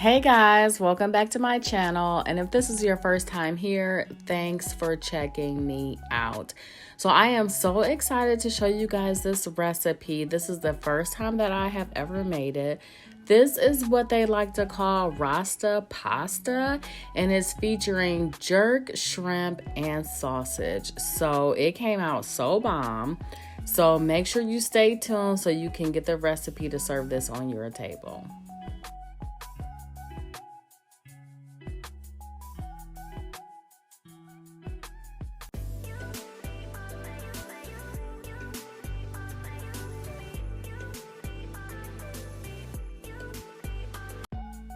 Hey guys, welcome back to my channel, and if this is your first time here, thanks for checking me out. So I am so excited to show you guys this recipe. This is the first time that I have ever made it. This is what they like to call Rasta pasta, and it's featuring jerk, shrimp, and sausage. So it came out so bomb. So make sure you stay tuned so you can get the recipe to serve this on your table.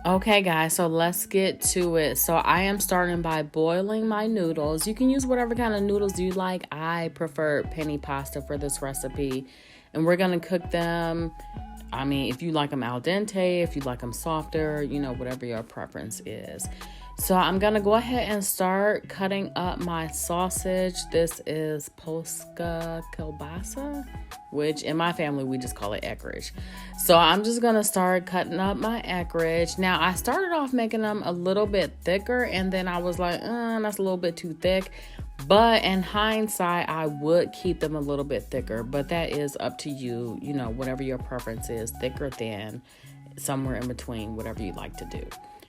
Okay guys, so let's get to it. So I am starting by boiling my noodles. You can use whatever kind of noodles you like. I prefer penne pasta for this recipe. And we're gonna cook them, if you like them al dente, if you like them softer, whatever your preference is. So I'm gonna go ahead and start cutting up my sausage. This is polska kielbasa, which in my family we just call it Eckrich. So I'm just gonna start cutting up my Eckrich. Now I started off making them a little bit thicker, and then I was like, that's a little bit too thick. But in hindsight, I would keep them a little bit thicker, but that is up to you, whatever your preference is, thick or thin, somewhere in between, whatever you like to do.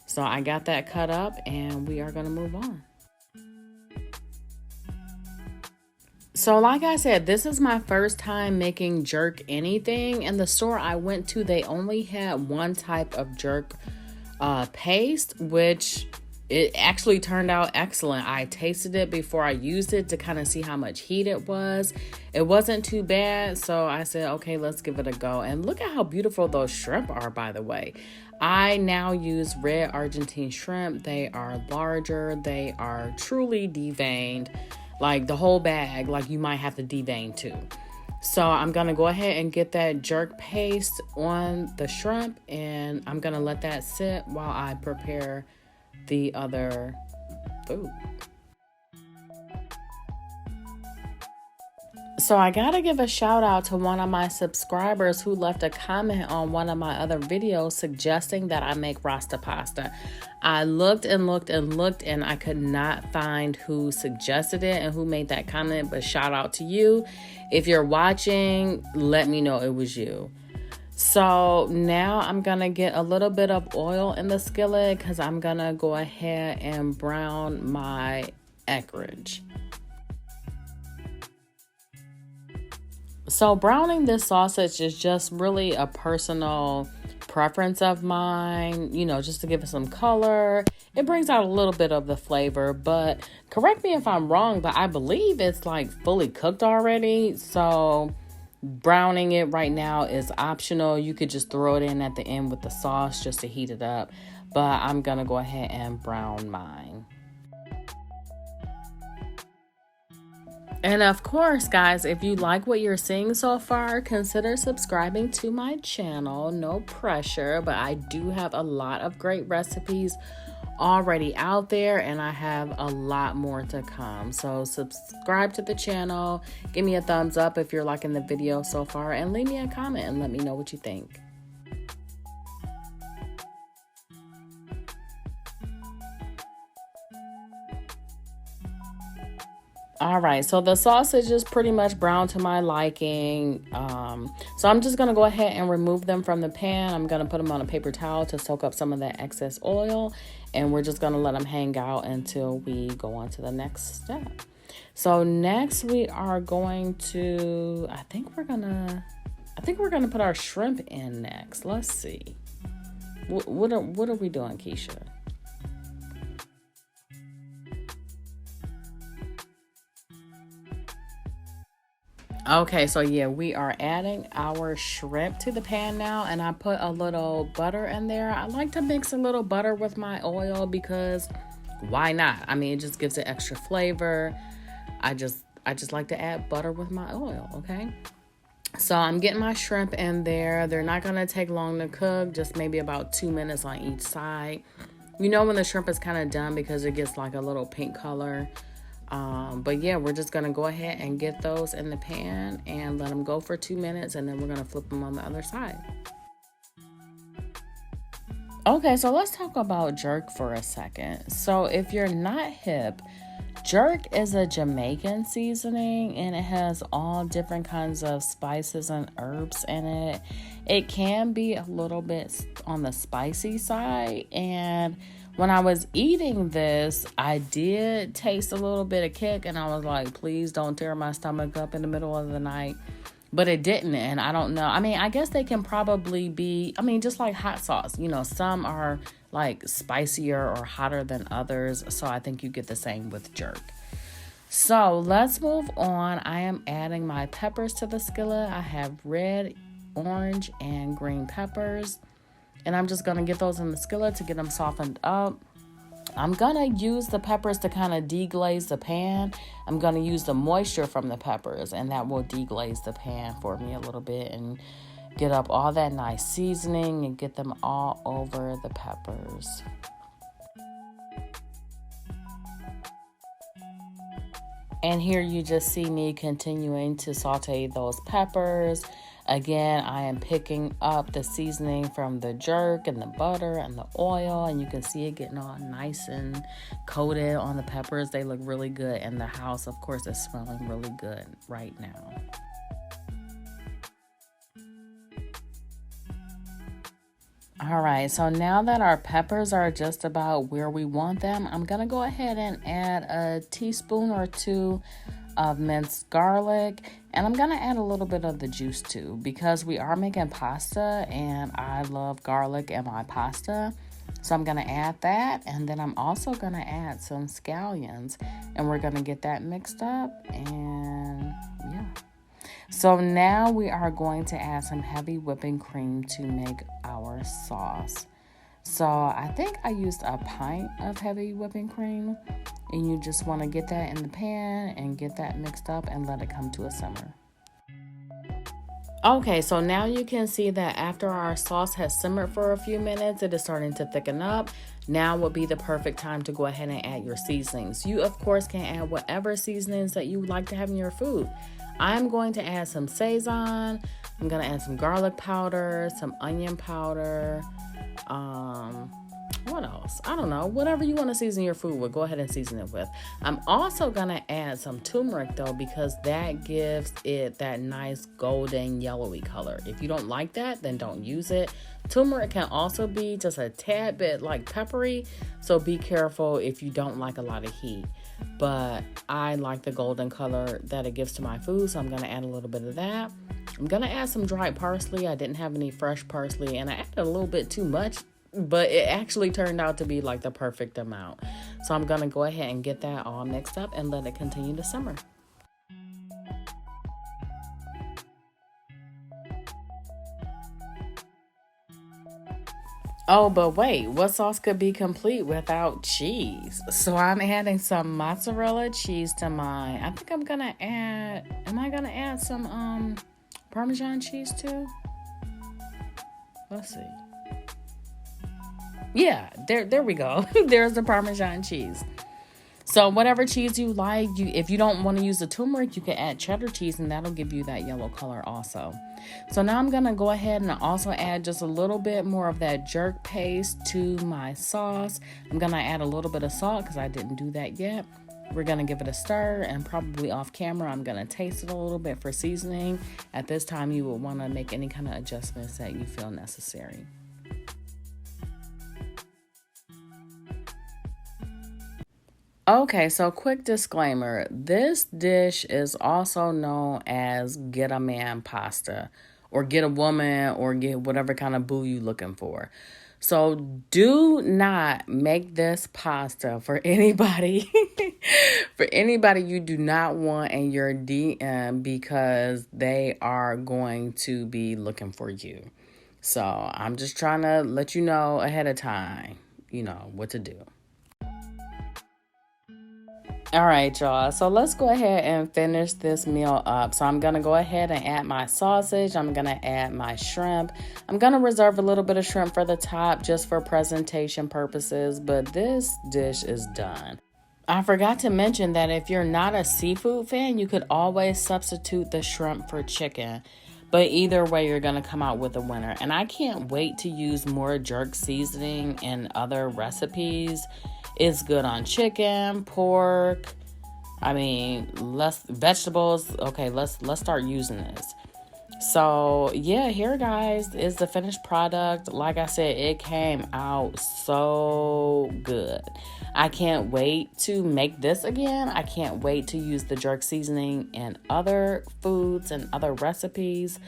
So I got that cut up, and we are gonna move on. So like I said, this is my first time making jerk anything. In the store I went to, they only had one type of jerk paste, which it actually turned out excellent. I tasted it before I used it to kind of see how much heat it was. It wasn't too bad, so I said, okay, let's give it a go. And look at how beautiful those shrimp are, by the way. I now use red Argentine shrimp. They are larger. They are truly deveined. Like the whole bag, like you might have to devein too. So I'm gonna go ahead and get that jerk paste on the shrimp, and I'm gonna let that sit while I prepare the other food. So I gotta give a shout out to one of my subscribers who left a comment on one of my other videos suggesting that I make Rasta pasta. I looked and looked and looked, and I could not find who suggested it and who made that comment, but shout out to you. If you're watching, let me know it was you. So now I'm gonna get a little bit of oil in the skillet because I'm gonna go ahead and brown my Eckrich. So browning this sausage is just really a personal preference of mine, just to give it some color. It brings out a little bit of the flavor, but correct me if I'm wrong, but I believe it's like fully cooked already. So browning it right now is optional. You could just throw it in at the end with the sauce just to heat it up, but I'm gonna go ahead and brown mine. And of course, guys, if you like what you're seeing so far, consider subscribing to my channel. No pressure, but I do have a lot of great recipes already out there, and I have a lot more to come. So subscribe to the channel, give me a thumbs up if you're liking the video so far, and leave me a comment and let me know what you think. All right, so the sausage is pretty much brown to my liking. So I'm just going to go ahead and remove them from the pan. I'm going to put them on a paper towel to soak up some of that excess oil. And we're just going to let them hang out until we go on to the next step. So next we are going to, I think we're going to put our shrimp in next. Let's see. What are we doing, Keisha? Okay, so yeah, we are adding our shrimp to the pan now, and I put a little butter in there. I like to mix a little butter with my oil because why not? It just gives it extra flavor. I just like to add butter with my oil, okay? So I'm getting my shrimp in there. They're not gonna take long to cook, just maybe about 2 minutes on each side. When the shrimp is kind of done because it gets like a little pink color. But yeah, we're just gonna go ahead and get those in the pan and let them go for 2 minutes, and then we're gonna flip them on the other side. Okay, so let's talk about jerk for a second. So if you're not hip, jerk is a Jamaican seasoning and it has all different kinds of spices and herbs in it. It can be a little bit on the spicy side, and when I was eating this, I did taste a little bit of kick, and I was like, please don't tear my stomach up in the middle of the night. But it didn't, and I don't know. I mean, I guess they can probably be, just like hot sauce. Some are like spicier or hotter than others, so I think you get the same with jerk. So let's move on. I am adding my peppers to the skillet. I have red, orange, and green peppers. And I'm just going to get those in the skillet to get them softened up. I'm going to use the peppers to kind of deglaze the pan. I'm going to use the moisture from the peppers, and that will deglaze the pan for me a little bit and get up all that nice seasoning and get them all over the peppers. And here you just see me continuing to saute those peppers. Again, I am picking up the seasoning from the jerk and the butter and the oil, and you can see it getting all nice and coated on the peppers. They look really good, and the house, of course, is smelling really good right now. All right, so now that our peppers are just about where we want them, I'm going to go ahead and add a teaspoon or two of minced garlic, and I'm going to add a little bit of the juice too, because we are making pasta and I love garlic in my pasta. So I'm going to add that, and then I'm also going to add some scallions, and we're going to get that mixed up, and yeah. So now we are going to add some heavy whipping cream to make our sauce. So I think I used a pint of heavy whipping cream, and you just want to get that in the pan and get that mixed up and let it come to a simmer. Okay, so now you can see that after our sauce has simmered for a few minutes, it is starting to thicken up. Now would be the perfect time to go ahead and add your seasonings. You, of course, can add whatever seasonings that you would like to have in your food. I'm going to add some Sazon. I'm going to add some garlic powder, some onion powder. What else? I don't know. Whatever you want to season your food with, go ahead and season it with. I'm also going to add some turmeric, though, because that gives it that nice golden yellowy color. If you don't like that, then don't use it. Turmeric can also be just a tad bit like peppery, so be careful if you don't like a lot of heat. But I like the golden color that it gives to my food, so I'm going to add a little bit of that. I'm going to add some dried parsley. I didn't have any fresh parsley, and I added a little bit too much, but it actually turned out to be like the perfect amount. So I'm going to go ahead and get that all mixed up and let it continue to simmer. Oh, but wait, what sauce could be complete without cheese? So I'm adding some mozzarella cheese to mine. I think am I gonna add some Parmesan cheese too? Let's see. Yeah, there we go. There's the Parmesan cheese. So whatever cheese you like, if you don't want to use the turmeric, you can add cheddar cheese, and that'll give you that yellow color also. So now I'm going to go ahead and also add just a little bit more of that jerk paste to my sauce. I'm going to add a little bit of salt because I didn't do that yet. We're going to give it a stir, and probably off camera, I'm going to taste it a little bit for seasoning. At this time, you will want to make any kind of adjustments that you feel necessary. Okay, so quick disclaimer. This dish is also known as get a man pasta, or get a woman, or get whatever kind of boo you looking for. So do not make this pasta for anybody, for anybody you do not want in your DM, because they are going to be looking for you. So I'm just trying to let you know ahead of time, what to do. All right, y'all. So let's go ahead and finish this meal up. So I'm going to go ahead and add my sausage. I'm going to add my shrimp. I'm going to reserve a little bit of shrimp for the top just for presentation purposes, but this dish is done. I forgot to mention that if you're not a seafood fan, you could always substitute the shrimp for chicken. But either way, you're going to come out with a winner. And I can't wait to use more jerk seasoning in other recipes. It's good on chicken, pork. I mean, less vegetables. Okay, let's start using this. So yeah, here guys is the finished product. Like I said, it came out so good. I can't wait to make this again. I can't wait to use the jerk seasoning in other foods and other recipes.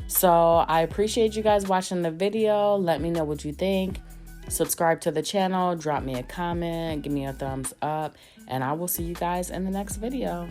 So I appreciate you guys watching the video. Let me know what you think. Subscribe to the channel, drop me a comment, give me a thumbs up, and I will see you guys in the next video.